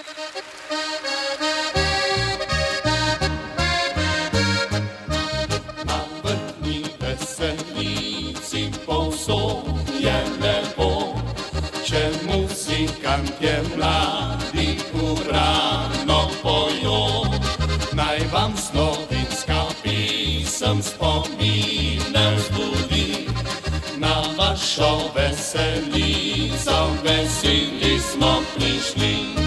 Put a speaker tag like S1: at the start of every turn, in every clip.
S1: Na vrtni veselici povsod je lepo, če muzikantje mladi urano pojo. Naj vam slovenska pisem spomine vzbudi, na vašo veselico veseli smo prišli.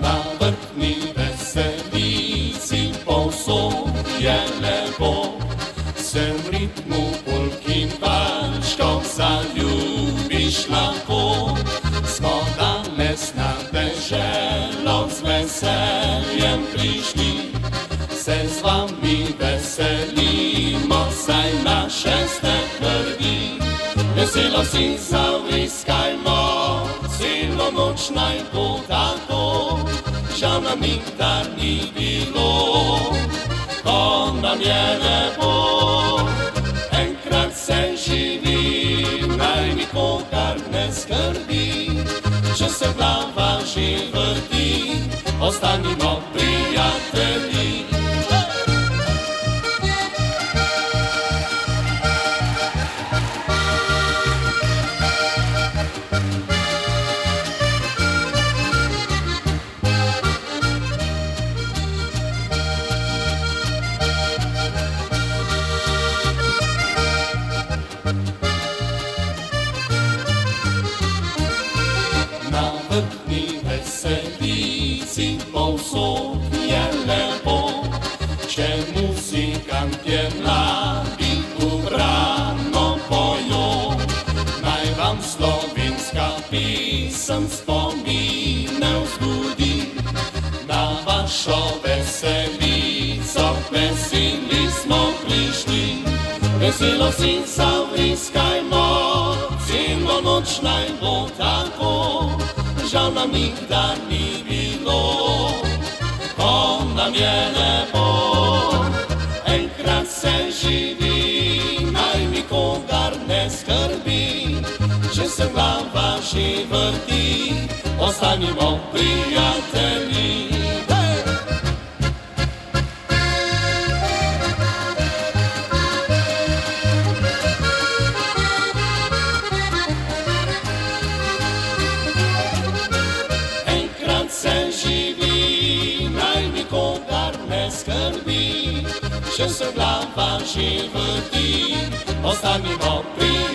S1: Na vrtni veselici povsod je lepo, se v ritmu polkin palčkov zaljubiš lahko. Smo danes na deželo z veseljem prišli, se z vami veselimo, saj naše ste krvi. Veselo si zavriskajmo, celo noč naj bo tako, žal nam nikdar ni bilo, ko nam je lepo. Enkrat se živi, naj nikogar ne skrbi, če se glava že vrti, ostanimo prijatelji. Na vrtni veselici povsod je lepo, če muzikantje mladi ubrano pojo. Naj vam slovenska pisem spomine vzbudi, na vašo veselico veseli smo prišli. Veselo si zavriskajmo, celo noč naj bo tako, žal nam nikdar ni bilo, ko nam je lepo. Enkrat se živi, naj nikogar ne skrbi, če se glava že vrti, ostanimo prijatelji. Se živi, naj nikogar ne skrbi, če se glava že vrti, ostanimo prijatelji.